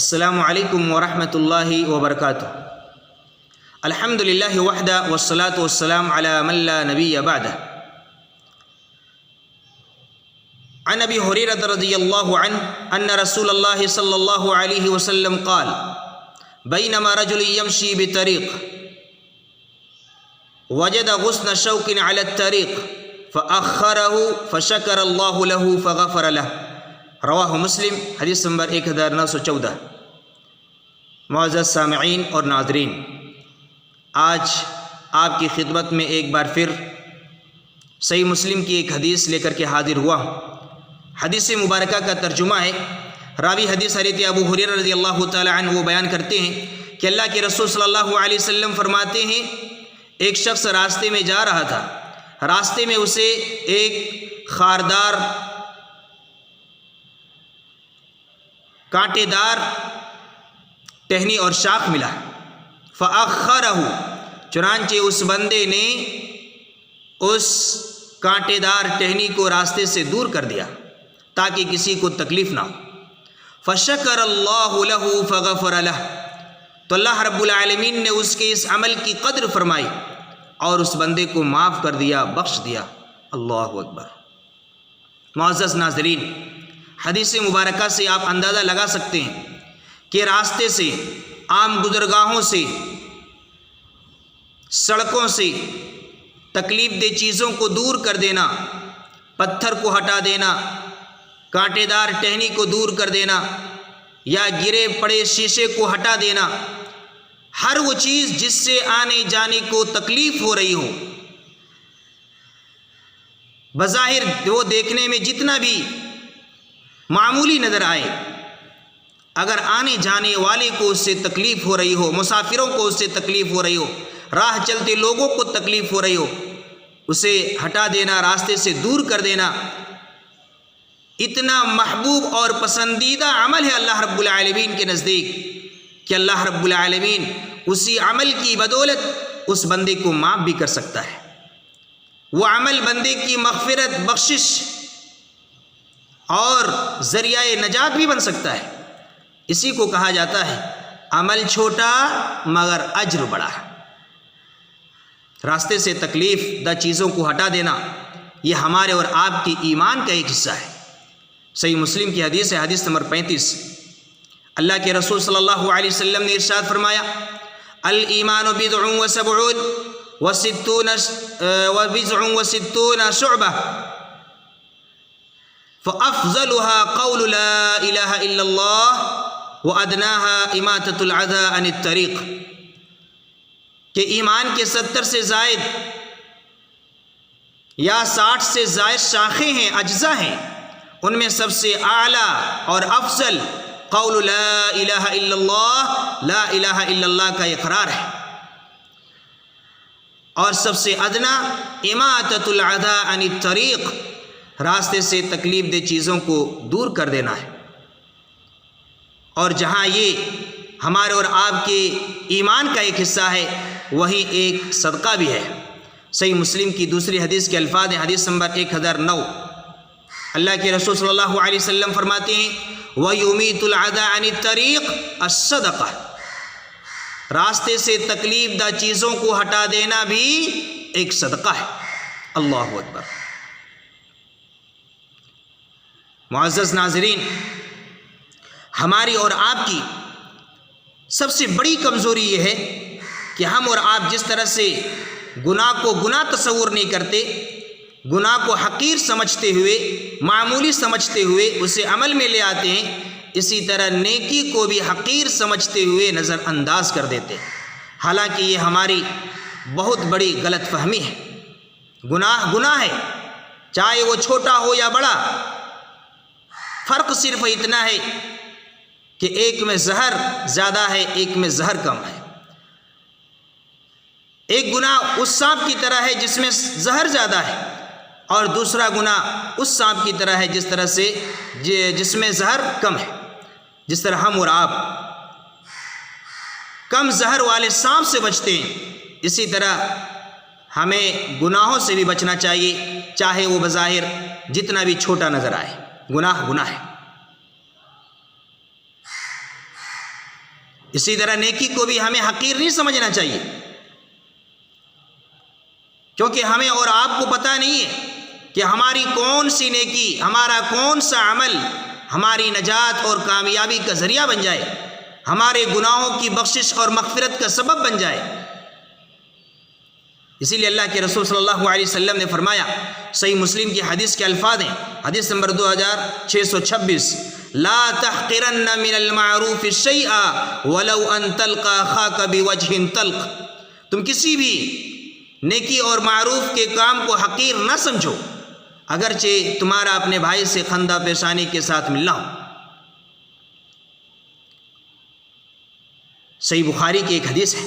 السلام علیکم ورحمۃ اللہ وبرکاتہ۔ الحمد للہ وحدہ والصلاة والسلام علی من لا نبی بعدہ۔ عن ابی ہریرہ رضی اللہ عنہ ان رسول اللہ صلی اللہ علیہ وسلم قال بینما رجل یمشی بطریق وجد غصن شوک علی الطریق فأخرہ فشکر اللہ له فغفر له۔ رواہ مسلم، حدیث نمبر 1914۔ معزز سامعین اور ناظرین، آج آپ کی خدمت میں ایک بار پھر صحیح مسلم کی ایک حدیث لے کر کے حاضر ہوا ہوں۔ حدیث مبارکہ کا ترجمہ ہے، راوی حدیث حضرت ابو ہریرہ رضی اللہ تعالی عنہ وہ بیان کرتے ہیں کہ اللہ کے رسول صلی اللہ علیہ وسلم فرماتے ہیں، ایک شخص راستے میں جا رہا تھا، راستے میں اسے ایک خاردار کانٹے دار ٹہنی اور شاخ ملا، فأخرہ، چنانچہ اس بندے نے اس کانٹے دار ٹہنی کو راستے سے دور کر دیا تاکہ کسی کو تکلیف نہ ہو۔ فشکر اللہ له فغفر له، تو اللہ رب العالمین نے اس کے اس عمل کی قدر فرمائی اور اس بندے کو معاف کر دیا، بخش دیا۔ اللہ اکبر۔ معزز ناظرین، حدیث مبارکہ سے آپ اندازہ لگا سکتے ہیں کہ راستے سے، عام گزرگاہوں سے، سڑکوں سے تکلیف دہ چیزوں کو دور کر دینا، پتھر کو ہٹا دینا، کانٹے دار ٹہنی کو دور کر دینا یا گرے پڑے شیشے کو ہٹا دینا، ہر وہ چیز جس سے آنے جانے کو تکلیف ہو رہی ہو، بظاہر وہ دیکھنے میں جتنا بھی معمولی نظر آئے، اگر آنے جانے والے کو اس سے تکلیف ہو رہی ہو، مسافروں کو اس سے تکلیف ہو رہی ہو، راہ چلتے لوگوں کو تکلیف ہو رہی ہو، اسے ہٹا دینا، راستے سے دور کر دینا، اتنا محبوب اور پسندیدہ عمل ہے اللہ رب العالمین کے نزدیک کہ اللہ رب العالمین اسی عمل کی بدولت اس بندے کو معاف بھی کر سکتا ہے۔ وہ عمل بندے کی مغفرت، بخشش اور ذریعہ نجات بھی بن سکتا ہے۔ اسی کو کہا جاتا ہے عمل چھوٹا مگر اجر بڑا۔ راستے سے تکلیف دہ چیزوں کو ہٹا دینا یہ ہمارے اور آپ کی ایمان کا ایک حصہ ہے۔ صحیح مسلم کی حدیث ہے، حدیث نمبر 35۔ اللہ کے رسول صلی اللہ علیہ وسلم نے ارشاد فرمایا، الایمان بضع وسبعون وبضع وستون شعبہ فأفضلها قول لا الہ الا اللہ وادناها اماطۃ العذى عن الطریق، کہ ایمان کے 70 سے زائد یا 60 سے زائد شاخیں ہیں، اجزاء ہیں، ان میں سب سے اعلیٰ اور افضل قول لا الہ الا اللہ، لا الہ الا اللہ کا اقرار ہے، اور سب سے ادنا اماطۃ العذى عن الطریق، راستے سے تکلیف دہ چیزوں کو دور کر دینا ہے۔ اور جہاں یہ ہمارے اور آپ کے ایمان کا ایک حصہ ہے، وہیں ایک صدقہ بھی ہے۔ صحیح مسلم کی دوسری حدیث کے الفاظ ہیں، حدیث نمبر 1009۔ اللہ کے رسول صلی اللہ علیہ وسلم فرماتے ہیں، وَيُمِيتُ الْعَدَى عَنِ الطَّرِيقِ الصَّدَقَةِ، راستے سے تکلیف دہ چیزوں کو ہٹا دینا بھی ایک صدقہ ہے۔ اللہ اکبر۔ معزز ناظرین، ہماری اور آپ کی سب سے بڑی کمزوری یہ ہے کہ ہم اور آپ جس طرح سے گناہ کو گناہ تصور نہیں کرتے، گناہ کو حقیر سمجھتے ہوئے، معمولی سمجھتے ہوئے اسے عمل میں لے آتے ہیں، اسی طرح نیکی کو بھی حقیر سمجھتے ہوئے نظر انداز کر دیتے ہیں، حالانکہ یہ ہماری بہت بڑی غلط فہمی ہے۔ گناہ گناہ ہے، چاہے وہ چھوٹا ہو یا بڑا، فرق صرف اتنا ہے کہ ایک میں زہر زیادہ ہے، ایک میں زہر کم ہے۔ ایک گناہ اس سانپ کی طرح ہے جس میں زہر زیادہ ہے، اور دوسرا گناہ اس سانپ کی طرح ہے جس میں زہر کم ہے۔ جس طرح ہم اور آپ کم زہر والے سانپ سے بچتے ہیں، اسی طرح ہمیں گناہوں سے بھی بچنا چاہیے، چاہے وہ بظاہر جتنا بھی چھوٹا نظر آئے۔ گناہ گناہ ہے۔ اسی طرح نیکی کو بھی ہمیں حقیر نہیں سمجھنا چاہیے، کیونکہ ہمیں اور آپ کو پتہ نہیں ہے کہ ہماری کون سی نیکی، ہمارا کون سا عمل ہماری نجات اور کامیابی کا ذریعہ بن جائے، ہمارے گناہوں کی بخشش اور مغفرت کا سبب بن جائے۔ اسی لیے اللہ کے رسول صلی اللہ علیہ وسلم نے فرمایا، صحیح مسلم کی حدیث کے الفاظ ہیں، حدیث نمبر 2626، لا تحقرن من المعروف شیئا ولو ان تلقى اخاك بوجه طلق، تم کسی بھی نیکی اور معروف کے کام کو حقیر نہ سمجھو اگرچہ تمہارا اپنے بھائی سے خندہ پیشانی کے ساتھ ملنا ہو۔ صحیح بخاری کی ایک حدیث ہے،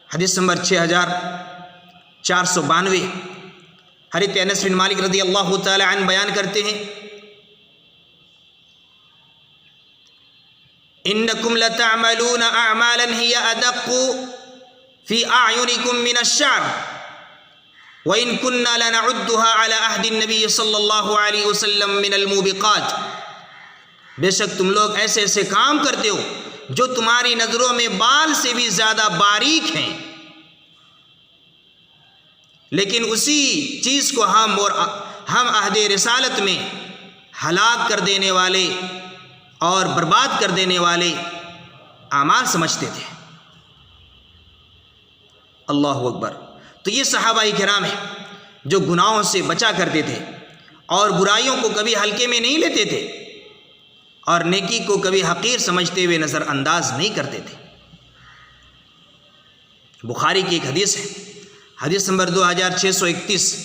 حدیث نمبر 6492، حضرت انس بن مالک رضی اللہ تعالی عنہ بیان کرتے ہیں، انکم لتعملون اعمالا هی ادق فی اعینکم من الشعر وان كنا لنعدها على عهد النبی صلی اللہ علیہ وسلم من الموبقات، بے شک تم لوگ ایسے ایسے کام کرتے ہو جو تمہاری نظروں میں بال سے بھی زیادہ باریک ہیں، لیکن اسی چیز کو ہم عہد رسالت میں ہلاک کر دینے والے اور برباد کر دینے والے اعمال سمجھتے تھے۔ اللہ اکبر۔ تو یہ صحابہ کرام ہیں جو گناہوں سے بچا کرتے تھے اور برائیوں کو کبھی ہلکے میں نہیں لیتے تھے اور نیکی کو کبھی حقیر سمجھتے ہوئے نظر انداز نہیں کرتے تھے۔ بخاری کی ایک حدیث ہے، حدیث نمبر 2631،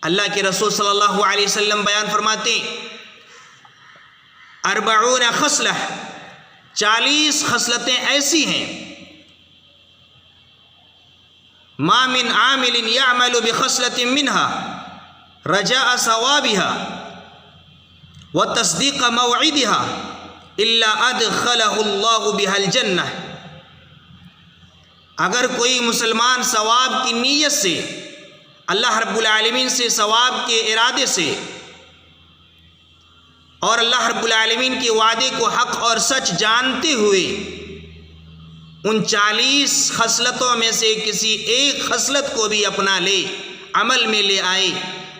اللہ کے رسول صلی اللہ علیہ وسلم بیان فرماتے ہیں، 40 خصلہ، 40 خصلتیں ایسی ہیں، ما من عامل يعمل بخصلة منها رجاء ثوابها وتصديق موعدها الا ادخله الله بها الجنہ، اگر کوئی مسلمان ثواب کی نیت سے، اللہ رب العالمین سے ثواب کے ارادے سے اور اللہ رب العالمین کے وعدے کو حق اور سچ جانتے ہوئے ان 40 خصلتوں میں سے کسی ایک خصلت کو بھی اپنا لے، عمل میں لے آئے،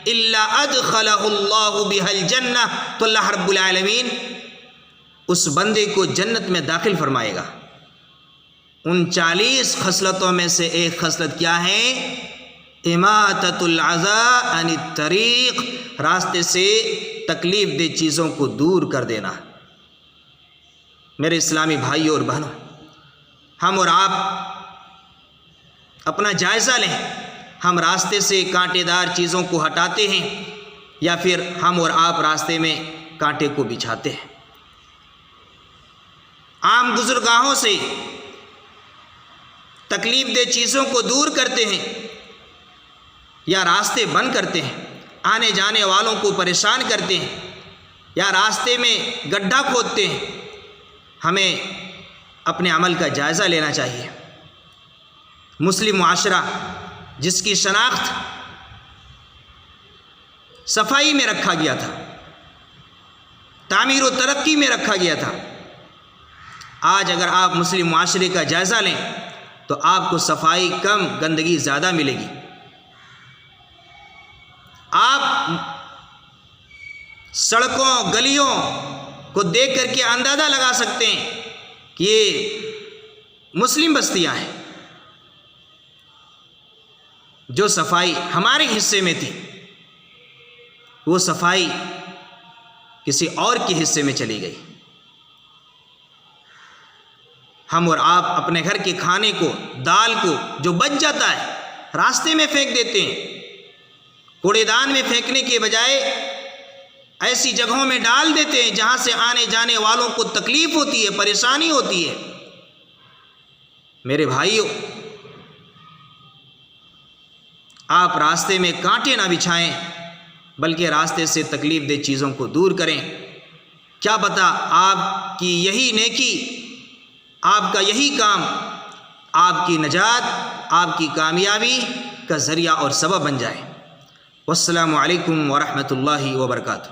الا ادخلہ اللہ بها الجنہ، تو اللہ رب العالمین اس بندے کو جنت میں داخل فرمائے گا۔ ان 40 خصلتوں میں سے ایک خصلت کیا ہے؟ اماطۃ العزاء عن الطریق، راستے سے تکلیف دہ چیزوں کو دور کر دینا۔ میرے اسلامی بھائیوں اور بہنوں، ہم اور آپ اپنا جائزہ لیں، ہم راستے سے کانٹے دار چیزوں کو ہٹاتے ہیں یا پھر ہم اور آپ راستے میں کانٹے کو بچھاتے ہیں؟ عام گزرگاہوں سے تکلیف دہ چیزوں کو دور کرتے ہیں یا راستے بند کرتے ہیں، آنے جانے والوں کو پریشان کرتے ہیں یا راستے میں گڈھا کھودتے ہیں؟ ہمیں اپنے عمل کا جائزہ لینا چاہیے۔ مسلم معاشرہ جس کی شناخت صفائی میں رکھا گیا تھا، تعمیر و ترقی میں رکھا گیا تھا، آج اگر آپ مسلم معاشرے کا جائزہ لیں تو آپ کو صفائی کم، گندگی زیادہ ملے گی۔ آپ سڑکوں گلیوں کو دیکھ کر کے اندازہ لگا سکتے ہیں کہ یہ مسلم بستیاں ہیں۔ جو صفائی ہمارے حصے میں تھی وہ صفائی کسی اور کے حصے میں چلی گئی۔ ہم اور آپ اپنے گھر کے کھانے کو، دال کو جو بچ جاتا ہے راستے میں پھینک دیتے ہیں، کوڑے دان میں پھینکنے کے بجائے ایسی جگہوں میں ڈال دیتے ہیں جہاں سے آنے جانے والوں کو تکلیف ہوتی ہے، پریشانی ہوتی ہے۔ میرے بھائیوں، آپ راستے میں کانٹے نہ بچھائیں بلکہ راستے سے تکلیف دہ چیزوں کو دور کریں۔ کیا پتہ آپ کی یہی نیکی، آپ کا یہی کام آپ کی نجات، آپ کی کامیابی کا ذریعہ اور سبب بن جائے۔ والسلام علیکم ورحمۃ اللہ وبرکاتہ۔